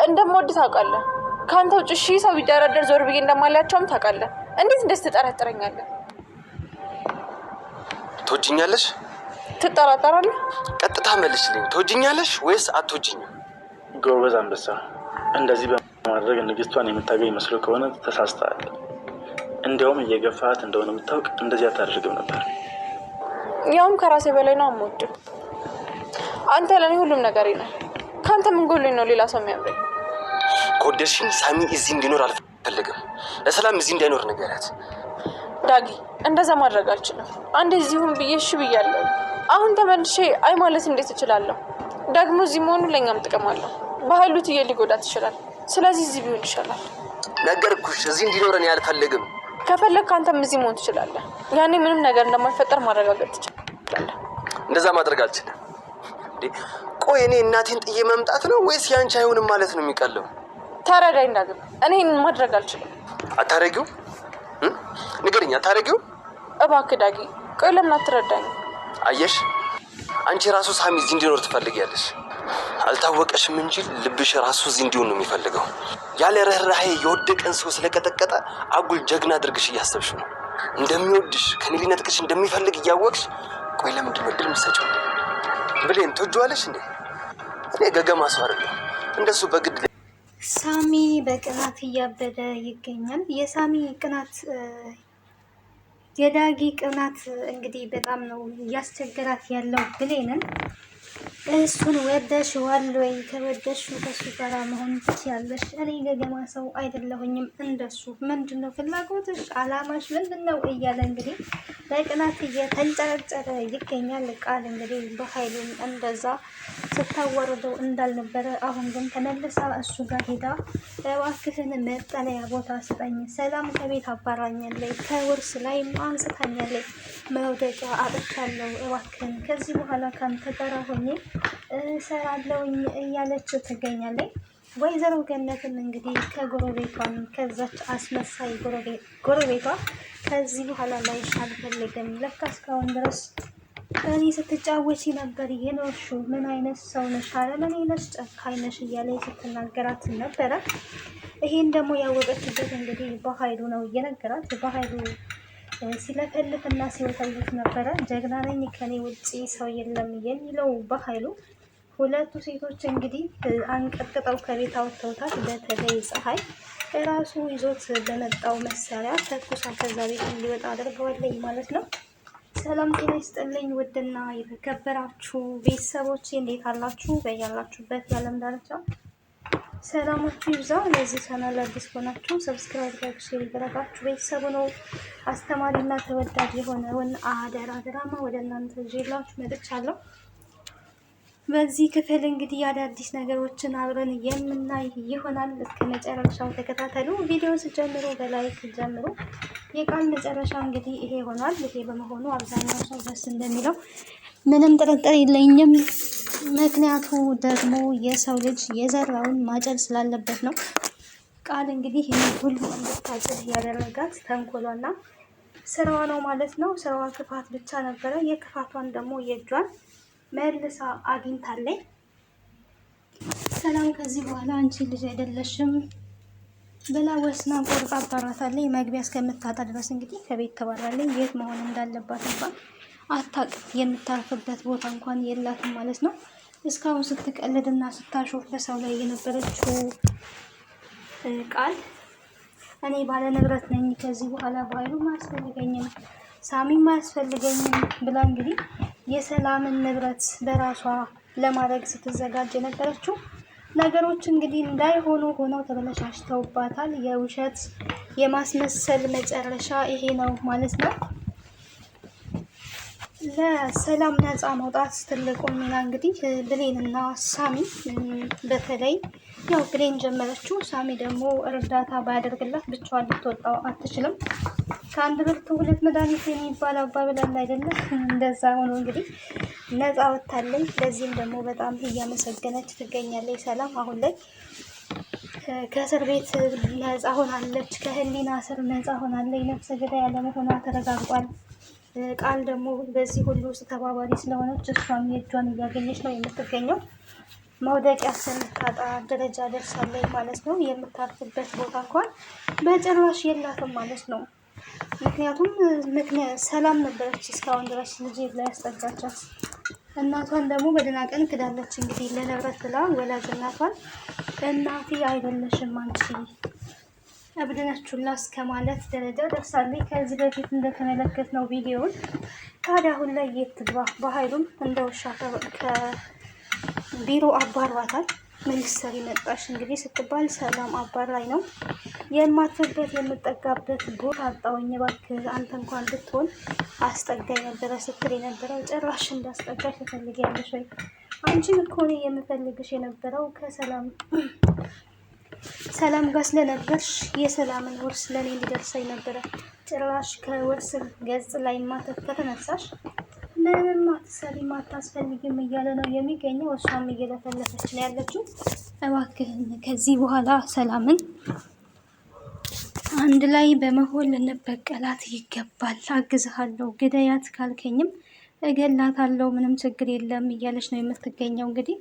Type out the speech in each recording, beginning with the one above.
እንደምወድ ታውቃለህ። ካንተ ውጭ ሺህ ሰው ቢደረደር ዞር ብዬ እንደማላያቸውም ታውቃለህ። እንዴት እንደዚህ ትጠረጥረኛለህ? ትወጂኛለሽ? ትጠራጠራለህ? ቀጥታ መልሽልኝ። ትወጂኛለሽ ወይስ አትወጂኝም? ጎበዝ አንበሳ። እንደዚህ በማድረግ ንግስቷን የምታገኝ መስሎ ከሆነ ተሳስተሃል። እንዲያውም እየገፋት እንደሆነ የምታውቅ እንደዚህ አታደርግም ነበር። ያውም ከራሴ በላይ ነው የምወድህ። አንተ ለኔ ሁሉም ነገሬ ነህ። ካንተ ምን ጎሎኝ ነው ሌላ ሰው የሚያምረኝ? ከወደድሽኝ ሳሚ እዚህ እንዲኖር አልፈልግም። ለሰላም እዚህ እንዳይኖር ንገሪያት። ዳጊ እንደዛ ማድረግ አልችልም። አንዴ እዚሁም ብዬ እሺ ብያለሁ። አሁን ተመልሼ አይ ማለት እንዴት እችላለሁ? ደግሞ እዚህ መሆኑ ለኛም ጥቅም አለው። በኃይሉት ሊጎዳት ይችላል። ስለዚህ እዚህ ቢሆን ይሻላል። ነገርኩሽ፣ እዚህ እንዲኖር እኔ አልፈልግም። ከፈለግክ አንተም እዚህ መሆን ትችላለህ። ያኔ ምንም ነገር እንደማይፈጠር ማረጋገጥ ትችላለህ። እንደዛ ማድረግ አልችልም። ቆይ እኔ እናቴን ጥዬ መምጣት ነው ወይስ ያንቺ አይሆንም ማለት ነው የሚቀለው? ተረዳኝ ዳግም። እኔ ይህንን ማድረግ አልችልም። አታረጊው? ንገሪኝ፣ አታረጊው? እባክህ ዳጊ፣ ቆይ ለምን አትረዳኝ? አየሽ፣ አንቺ ራሱ ሳሚ እዚህ እንዲኖር ትፈልጊያለሽ። አልታወቀሽም እንጂ ልብሽ ራሱ እዚህ እንዲሆን ነው የሚፈልገው። ያለ ርህራሄ የወደቀን ሰው ስለቀጠቀጠ አጉል ጀግና አድርግሽ እያሰብሽ ነው። እንደሚወድሽ ከኔ ሊነጥቅሽ እንደሚፈልግ እያወቅሽ ቆይ ለምንድን ነው ድል የምትሰጪው? ብሌን ትወጂዋለሽ እንዴ? እኔ ገገማ ሰው አይደለሁም እንደሱ በግድ። ሳሚ በቅናት እያበደ ይገኛል። የሳሚ ቅናት የዳጊ ቅናት እንግዲህ በጣም ነው እያስቸገራት ያለው ብሌንን። እሱን ወደሽዋል ወይ? ከወደሽው ከሱ ጋር መሆን ትችያለሽ። እኔ ገገማ ሰው አይደለሁኝም እንደሱ። ምንድነው ፍላጎትሽ? አላማሽ ምንድነው? እያለ እንግዲህ በቅናት እየተንጨረጨረ ይገኛል። ቃል እንግዲህ በኃይሉን እንደዛ ስታወርደው እንዳልነበረ አሁን ግን ተመልሳ እሱ ጋር ሄዳ እባክህን መጠለያ ቦታ ስጠኝ፣ ሰላም ከቤት አባራኛለች፣ ከውርስ ላይ አንስታኛለች፣ መውደቂያ አጥቻለሁ፣ እባክህን ከዚህ በኋላ ካንተ ጋር ሆኜ እሰራለሁኝ እያለችው ትገኛለች። ወይዘሮ ገነትም እንግዲህ ከጎረቤቷን ከዛች አስመሳይ ጎረቤቷ ከዚህ በኋላ ላይሽ አልፈልግም፣ ለካ እስካሁን ድረስ እኔ ስትጫወቺ ነበር የኖርሽው፣ ምን አይነት ሰው ነሽ፣ አረመኔ ነሽ፣ ጨካኝ ነሽ እያለች ስትናገራት ነበረ። ይሄን ደግሞ ያወቀችበት እንግዲህ በኃይሉ ነው እየነገራት። በኃይሉ ሲለፈልፍና ሲወታዩት ነበረ። ጀግና ነኝ ከኔ ውጪ ሰው የለም የሚለው በኃይሉ ሁለቱ ሴቶች እንግዲህ አንቀጥቅጠው ከቤት አውጥተውታል። በተለይ ፀሐይ ራሱ ይዞት በመጣው መሳሪያ ተኩሳ ከዛ ቤት እንዲወጣ አድርገዋለኝ ማለት ነው። ሰላም ጤና ይስጥልኝ ውድና የተከበራችሁ ቤተሰቦች እንዴት አላችሁ? በያላችሁበት የዓለም ዳርቻ ሰላማችሁ ይብዛ። ለዚህ ቻናል አዲስ ሆናችሁ ሰብስክራይብ፣ ላይክ፣ ሼር ያደረጋችሁ ቤተሰቡ ነው። አስተማሪና ተወዳጅ የሆነውን አደራ ድራማ ወደ እናንተ ይዤላችሁ መጥቻለሁ። በዚህ ክፍል እንግዲህ አዳዲስ ነገሮችን አብረን የምናይ ይሆናል። እስከ መጨረሻው ተከታተሉ። ቪዲዮ ስጀምሩ በላይክ ጀምሩ። የቃል መጨረሻ እንግዲህ ይሄ ሆኗል። ይሄ በመሆኑ አብዛኛው ሰው ደስ እንደሚለው ምንም ጥርጥር የለኝም። ምክንያቱ ደግሞ የሰው ልጅ የዘራውን ማጨድ ስላለበት ነው። ቃል እንግዲህ ይህን ሁሉ እንድታጭድ ያደረጋት ተንኮሏና ስራዋ ነው ማለት ነው። ስራዋ ክፋት ብቻ ነበረ። የክፋቷን ደግሞ የእጇን መልሳ አግኝታለች። ሰላም ከዚህ በኋላ አንቺ ልጅ አይደለሽም ብላ ወስና ቆርጣ አባራታለች። መግቢያ እስከምታጣ ድረስ እንግዲህ ከቤት ተባራለች። የት መሆን እንዳለባት እንኳን አታውቅም። የምታርፍበት ቦታ እንኳን የላትም ማለት ነው። እስካሁን ስትቀልድና ስታሾፍ በሰው ላይ የነበረችው ቃል እኔ ባለ ንብረት ነኝ፣ ከዚህ በኋላ በኃይሉ አያስፈልገኝም፣ ሳሚም አያስፈልገኝም ብላ እንግዲህ የሰላምን ንብረት በራሷ ለማድረግ ስትዘጋጅ የነበረችው ነገሮች እንግዲህ እንዳይሆኑ ሆነው ተበላሽተውባታል። የውሸት የማስመሰል መጨረሻ ይሄ ነው ማለት ነው። ለሰላም ነፃ መውጣት ትልቁን ሚና እንግዲህ ብሌንና ሳሚ፣ በተለይ ያው ብሌን ጀመረችው። ሳሚ ደግሞ እርዳታ ባያደርግላት ብቻዋን ልትወጣው አትችልም። ከአንድ ብርቱ ሁለት መድኃኒት የሚባል አባባል አለ አይደለ? እንደዛ ሆኖ እንግዲህ ነፃ ወጥታለች። ለዚህም ደግሞ በጣም እያመሰገነች ትገኛለች። ሰላም አሁን ላይ ከእስር ቤት ነፃ ሆናለች። ከህሊና እስር ነፃ ሆናለች። ነፍሰ ገዳይ ያለመሆኗ ተረጋግጧል። ቃል ደግሞ በዚህ ሁሉ ውስጥ ተባባሪ ስለሆነች እሷም የእጇን እያገኘች ነው የምትገኘው። መውደቂያ ስንታጣ ደረጃ ደርሳለች ማለት ነው። የምታርፍበት ቦታ እንኳን በጭራሽ የላትም ማለት ነው። ምክንያቱም ሰላም ነበረች እስካሁን ድረስ ልጅ ላይ ያስጠጋቻት። እናቷን ደግሞ በደህና ቀን ክዳለች። እንግዲህ ለንብረት ብላ ወላጅ እናቷን እናቴ አይደለሽም አንቺ እብድ ነች ሁላ እስከ ማለት ደረጃ ደርሳለች። ከዚህ በፊት እንደተመለከትነው ቪዲዮውን። ታዲያ አሁን ላይ የት ትግባ? በኃይሉም እንደ ውሻ ከቢሮ አባሯታል። ምን ልትሰሪ መጣሽ እንግዲህ ስትባል ሰላም አባራኝ ነው የማትበት የምጠጋበት ቦታ አጣሁኝ፣ እባክህ አንተ እንኳን ብትሆን አስጠጋኝ ነበረ ስትል የነበረው ጭራሽ እንዳስጠጋሽ ትፈልጊያለሽ ወይ? አንቺን እኮ እኔ የምፈልግሽ የነበረው ሰላም ጋር ስለነበርሽ የሰላምን ውርስ ለእኔ እንዲደርሰኝ ነበረ። ጭራሽ ከውርስ ገጽ ላይ ማተት ከተነሳሽ ምንም አትሰሪም አታስፈልጊም እያለ ነው የሚገኘው። እሷም እየለፈለፈች ነው ያለችው። እባክህን ከዚህ በኋላ ሰላምን አንድ ላይ በመሆን ልንበቀላት ይገባል። አግዝሃለሁ፣ ግደያት ካልከኝም እገላታለሁ፣ ምንም ችግር የለም እያለች ነው የምትገኘው። እንግዲህ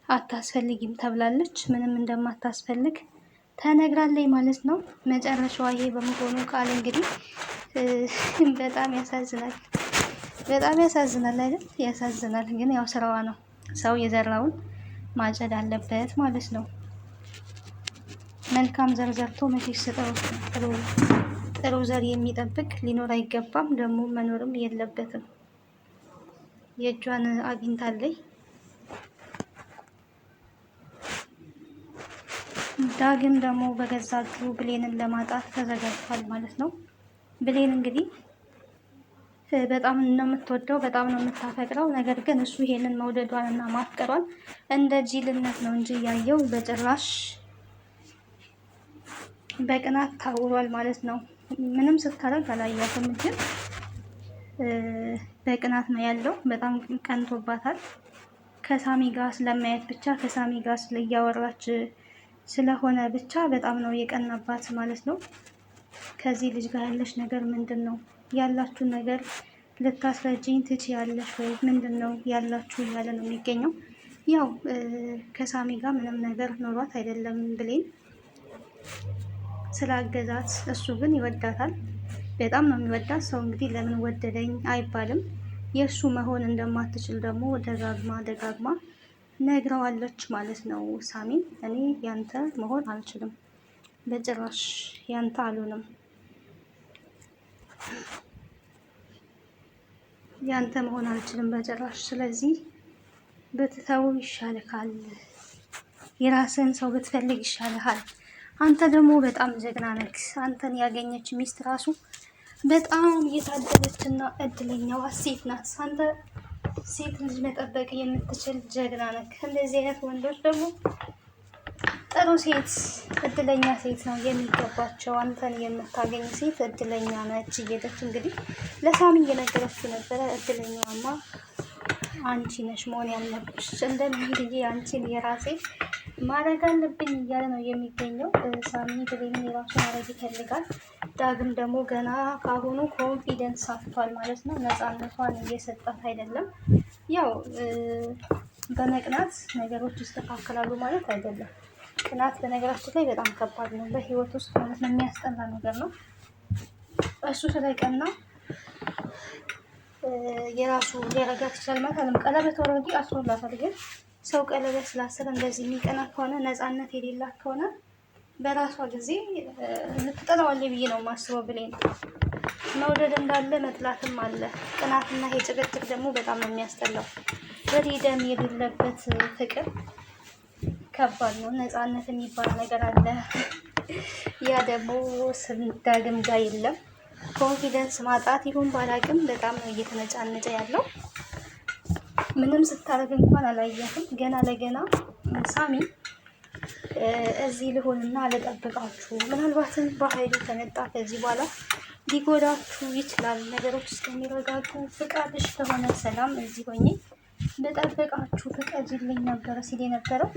አታስፈልጊም ተብላለች። ምንም እንደማታስፈልግ ተነግራለች ማለት ነው። መጨረሻዋ ይሄ በመሆኑ ቃል እንግዲህ በጣም ያሳዝናል። በጣም ያሳዝናል አይደል? ያሳዝናል። ግን ያው ስራዋ ነው። ሰው የዘራውን ማጨድ አለበት ማለት ነው። መልካም ዘር ዘርቶ መቼስ ጥሩ ዘር የሚጠብቅ ሊኖር አይገባም፣ ደግሞ መኖርም የለበትም። የእጇን አግኝታለች። ዳግም ደግሞ በገዛ እጁ ብሌንን ለማጣት ተዘጋጅቷል ማለት ነው። ብሌን እንግዲህ በጣም ነው የምትወደው፣ በጣም ነው የምታፈቅረው። ነገር ግን እሱ ይሄንን መውደዷን እና ማፍቀሯን እንደ ጅልነት ነው እንጂ ያየው በጭራሽ በቅናት ታውሯል ማለት ነው። ምንም ስታደርግ አላያትም፣ ግን በቅናት ነው ያለው። በጣም ቀንቶባታል። ከሳሚ ጋር ስለማየት ብቻ ከሳሚ ጋር እያወራች ስለሆነ ብቻ በጣም ነው የቀናባት ማለት ነው። ከዚህ ልጅ ጋር ያለሽ ነገር ምንድን ነው? ያላችሁ ነገር ልታስረጅኝ ትችያለሽ ወይ? ምንድን ነው ያላችሁ እያለ ነው የሚገኘው። ያው ከሳሚ ጋር ምንም ነገር ኖሯት አይደለም ብሌን ስላገዛት፣ እሱ ግን ይወዳታል። በጣም ነው የሚወዳት። ሰው እንግዲህ ለምን ወደደኝ አይባልም። የእሱ መሆን እንደማትችል ደግሞ ደጋግማ ነግረዋለች ማለት ነው። ሳሚን እኔ ያንተ መሆን አልችልም፣ በጭራሽ ያንተ አልሆንም፣ ያንተ መሆን አልችልም በጭራሽ። ስለዚህ ብትተው ይሻልካል፣ የራስን ሰው ብትፈልግ ይሻልሃል። አንተ ደግሞ በጣም ጀግና ነህ። አንተን ያገኘች ሚስት ራሱ በጣም የታደለችና እድለኛዋ ሴት ናት። አንተ ሴት ልጅ መጠበቅ የምትችል ጀግና ነህ። እንደዚህ አይነት ወንዶች ደግሞ ጥሩ ሴት፣ እድለኛ ሴት ነው የሚገባቸው። አንተን የምታገኝ ሴት እድለኛ ነች እየሄደች እንግዲህ ለሳሚ እየነገረችው ነበረ። እድለኛማ አንቺ ነሽ መሆን ያለብሽ፣ እንደምን ብዬ አንቺን የራሴ ማድረግ አለብኝ እያለ ነው የሚገኘው። ሳሚ ብሌንን የራሱ ማድረግ ይፈልጋል። ዳግም ደግሞ ገና ካሁኑ ኮንፊደንስ አጥቷል ማለት ነው። ነፃነቷን እየሰጣት አይደለም። ያው በመቅናት ነገሮች ይስተካከላሉ ማለት አይደለም። ቅናት በነገራችን ላይ በጣም ከባድ ነው በህይወት ውስጥ ማለት ነው። የሚያስጠላ ነገር ነው። እሱ ስለቀና የራሱ ሊያረጋት ይችላል ማለት አለም። ቀለበት ወረዲ አስሮላታል። ግን ሰው ቀለበት ስላሰረ እንደዚህ የሚቀና ከሆነ ነፃነት የሌላት ከሆነ በራሷ ጊዜ ልትጠላዋለች ብዬ ነው የማስበው። ብሌን መውደድ እንዳለ መጥላትም አለ። ቅናትና ይሄ ጭቅጭቅ ደግሞ በጣም ነው የሚያስጠላው። በደም የሌለበት ፍቅር ከባድ ነው። ነፃነት የሚባል ነገር አለ። ያ ደግሞ ዳግም ጋር የለም። ኮንፊደንስ ማጣት ይሁን ባላቅም በጣም ነው እየተነጫነጨ ያለው። ምንም ስታደርግ እንኳን አላያትም። ገና ለገና ሳሚ እዚህ ልሆንና ልጠብቃችሁ፣ ምናልባትም በኃይሉ ከመጣ ከዚህ በኋላ ሊጎዳችሁ ይችላል። ነገሮች እስከሚረጋጉ ፍቃድሽ ከሆነ ሰላም እዚህ ሆኜ ልጠብቃችሁ ፍቀጂልኝ ነበረ ሲል የነበረው።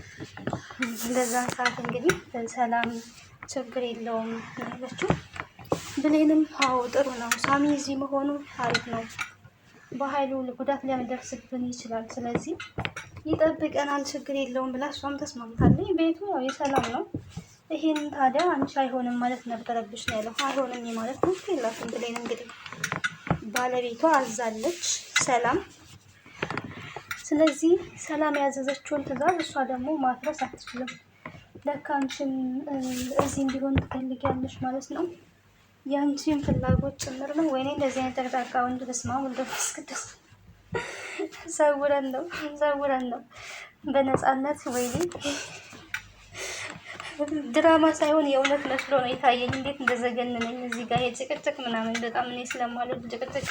በዛን ሰዓት እንግዲህ ሰላም ችግር የለውም ያለችው። ብሌንም አዎ ጥሩ ነው ሳሚ እዚህ መሆኑ አሪፍ ነው፣ በኃይሉ ጉዳት ሊያደርስብን ይችላል። ስለዚህ ይጠብቀናል ችግር የለውም ብላ እሷም ተስማምታለች። ቤቱ ያው የሰላም ነው። ይሄን ታዲያ አንቺ አይሆንም ማለት ነበረብሽ ነው ያለው። አይሆንም ማለት ነው የላትም ብሌን እንግዲህ ባለቤቷ አዛለች ሰላም። ስለዚህ ሰላም ያዘዘችውን ትዕዛዝ እሷ ደግሞ ማፍረስ አትችልም። ለካ አንቺም እዚህ እንዲሆን ትፈልጊያለሽ ማለት ነው። የአንቺን ፍላጎት ጭምር ነው። ወይኔ እንደዚህ አይነት ጠቅጣቃ ወንድ በስመ አብ ወወልድ ወመንፈስ ቅዱስ ሰውረን ነው በነፃነት። ወይኔ ድራማ ሳይሆን የእውነት መስሎ ነው የታየኝ። እንዴት እንደዘገነነኝ እዚህ ጋር የጭቅጭቅ ምናምን በጣም እኔ ስለማለት ጭቅጭቅ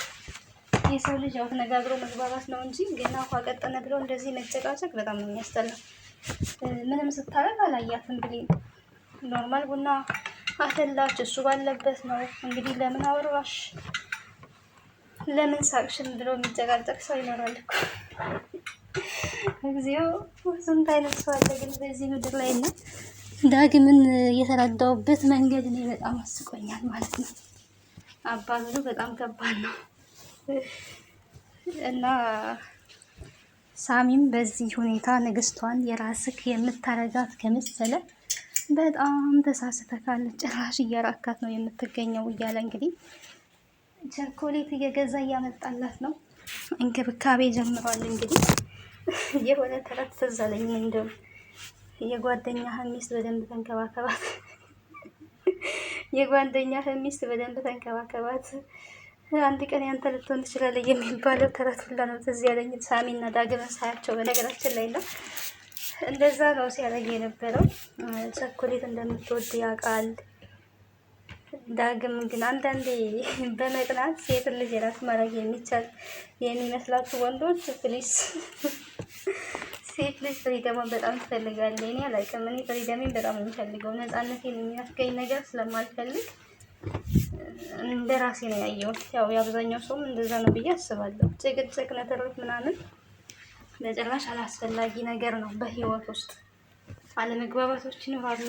የሰው ልጅ ያው ተነጋግሮ መግባባት ነው እንጂ ገና ውሃ ቀጠነ ብሎ እንደዚህ መጨቃጨቅ በጣም ነው የሚያስጠላው። ምንም ስታረግ አላያትም ብሌን። ኖርማል ቡና አፈላች እሱ ባለበት ነው እንግዲህ። ለምን አወራሽ ለምን ሳቅሽን ብሎ የሚጨቃጨቅ ሰው ይኖራል እኮ። እግዚኦ ስንት አይነት ሰው አለ ግን በዚህ ምድር ላይ እና ዳግምን የተረዳውበት መንገድ እኔ በጣም አስቆኛል ማለት ነው። አባሉ በጣም ከባድ ነው እና ሳሚም በዚህ ሁኔታ ንግስቷን የራስክ የምታረጋት ከመሰለ በጣም ተሳስተካል። ጭራሽ እያራካት ነው የምትገኘው እያለ እንግዲህ ቸኮሌት እየገዛ እያመጣላት ነው። እንክብካቤ ጀምሯል። እንግዲህ የሆነ ተረት ትዝ አለኝ። እንደውም የጓደኛህን ሚስት በደንብ ተንከባከባት፣ የጓደኛህን ሚስት በደንብ ተንከባከባት፣ አንድ ቀን ያንተ ልትሆን ትችላለህ የሚባለው ተረት ሁላ ነው ትዝ ያለኝ። ሳሚና ዳግምን ሳያቸው በነገራችን ላይ ነው እንደዛ ነው ሲያደርግ የነበረው። ቸኮሌት እንደምትወድ ያውቃል። ዳግም ግን አንዳንዴ በመቅናት ሴት ልጅ የራስ ማድረግ የሚቻል የሚመስላችሁ ወንዶች ፕሊስ፣ ሴት ልጅ ፍሪደሟን በጣም ትፈልጋለች። እኔ አላውቅም፣ እኔ ፍሪደሜን በጣም ነው የምፈልገው። ነፃነቴን የሚያስገኝ ነገር ስለማልፈልግ እንደ ራሴ ነው ያየሁት። ያው የአብዛኛው ሰውም እንደዛ ነው ብዬ አስባለሁ። ጭቅጭቅ፣ ነትርክ ምናምን በጭራሽ አላስፈላጊ ነገር ነው። በህይወት ውስጥ አለመግባባቶች ይኖራሉ።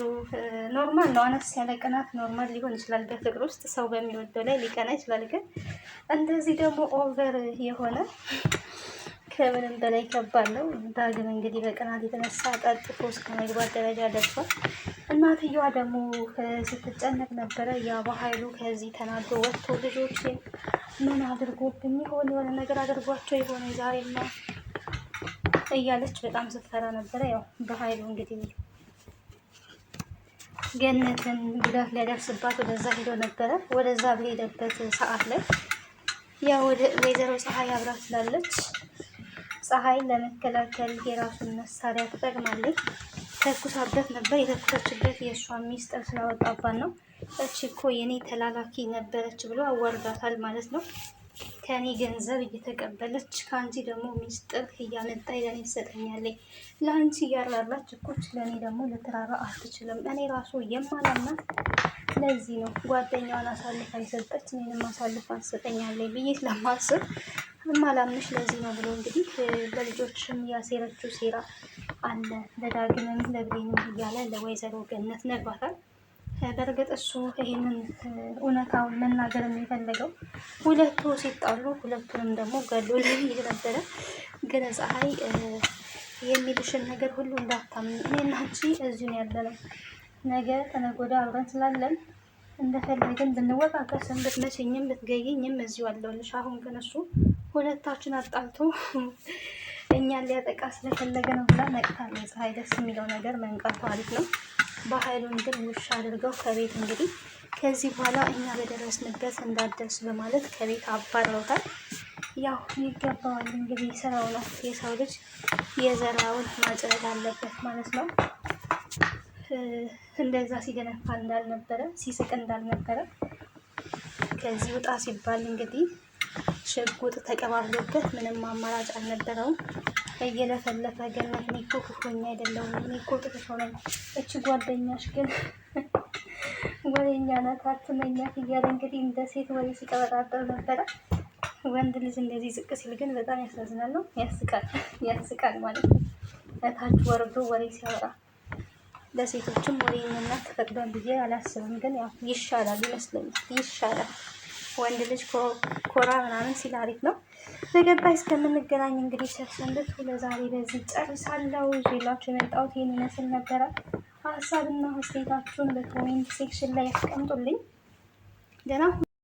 ኖርማል ነው። አነስ ያለ ቅናት ኖርማል ሊሆን ይችላል። በፍቅር ውስጥ ሰው በሚወደው ላይ ሊቀና ይችላል። ግን እንደዚህ ደግሞ ኦቨር የሆነ ከምንም በላይ ከባድ ነው። ዳግም እንግዲህ በቅናት የተነሳ ጠጥቶ እስከ መግባት ደረጃ ደርሷል። እናትየዋ ደግሞ ስትጨነቅ ነበረ። ያ በኃይሉ ከዚህ ተናዶ ወጥቶ ልጆችን ምን አድርጎብኝ ይሆን የሆነ ነገር አድርጓቸው የሆነ ዛሬማ እያለች በጣም ስትፈራ ነበረ። ያው በኃይሉ እንግዲህ ገነትን ጉዳት ሊያደርስባት ወደዛ ሄዶ ነበረ። ወደዛ በሄደበት ሰዓት ላይ ያው ወደ ወይዘሮ ፀሐይ አብራ ስላለች ፀሐይ ለመከላከል የራሱን መሳሪያ ትጠቅማለች። ተኩሳበት ነበር። የተኩሰችበት የእሷ ሚስጥር ስላወጣባት ነው። እቺ እኮ የኔ ተላላኪ ነበረች ብሎ አዋርዳታል ማለት ነው። ከኔ ገንዘብ እየተቀበለች ከአንቺ ደግሞ ሚስጥር እያመጣች ለእኔ ትሰጠኛለች። ለአንቺ እያራራች እኮች ለእኔ ደግሞ ልትራራ አትችልም። እኔ ራሱ የማላምናት ለዚህ ነው። ጓደኛዋን አሳልፋ የሰጠች እኔንም አሳልፋ ትሰጠኛለች ብዬ ስለማስብ የማላምንሽ ለዚህ ነው ብሎ እንግዲህ ለልጆችም ያሴረችው ሴራ አለ። ለዳግምም ለብሌንም እያለ ለወይዘሮ ገነት ነግሯታል። በእርግጥ እሱ ይሄንን እውነታውን መናገር የሚፈልገው ሁለቱ ሲጣሉ ሁለቱንም ደግሞ ገሎ ይል ነበረ። ግን ፀሐይ የሚልሽን ነገር ሁሉ እንዳታምን፣ እኔና አንቺ እዚሁ ያለ ነው። ነገ ተነገ ወዲያ አብረን ስላለን እንደፈለግን ብንወቃቀስም ብትመችኝም ብትገይኝም እዚሁ አለሁልሽ። አሁን ግን እሱ ሁለታችን አጣልቶ እኛን ሊያጠቃ ስለፈለገ ነው ብላ ነቅታለች ፀሐይ። ደስ የሚለው ነገር መንቃቱ አሪፍ ነው። በኃይሉን ግን ውሻ አድርገው ከቤት እንግዲህ ከዚህ በኋላ እኛ በደረስንበት እንዳደርስ በማለት ከቤት አባረውታል። ያው ይገባዋል እንግዲህ ስራው ነው። የሰው ልጅ የዘራውን ማጭረድ አለበት ማለት ነው። እንደዛ ሲገነፋ እንዳልነበረ ሲስቅ እንዳልነበረ ከዚህ ውጣ ሲባል እንግዲህ ሽጉጥ ተቀባብሎበት ምንም አማራጭ አልነበረውም። እየለፈለፈ ገነት እኔ እኮ ክፉኛ አይደለሁም፣ እኔ እኮ ጥቅሾ ነኝ፣ እቺ ጓደኛሽ ግን ወሬኛ ናት አትመኛት እያለ እንግዲህ እንደ ሴት ወሬ ሲቀበጣጠር ነበረ። ወንድ ልጅ እንደዚህ ዝቅ ሲል ግን በጣም ያሳዝናል ነው። ያስቃል ማለት ነው። እታች ወርዶ ወሬ ሲያወራ ለሴቶችም ወሬኛነት ተፈቅዷል ብዬ አላስብም። ግን ያው ይሻላል ይመስለኛል፣ ይሻላል። ወንድ ልጅ ኮራ ምናምን ሲል አሪፍ ነው። በቀጣይ እስከምንገናኝ እንግዲህ ቸርሰንብት ለዛሬ በዚህ ጨርሳለሁ። ይዤላችሁ የመጣሁት ይህን ይመስል ነበረ። ሀሳብና አስተያየታችሁን በኮሜንት ሴክሽን ላይ ያስቀምጡልኝ። ደህና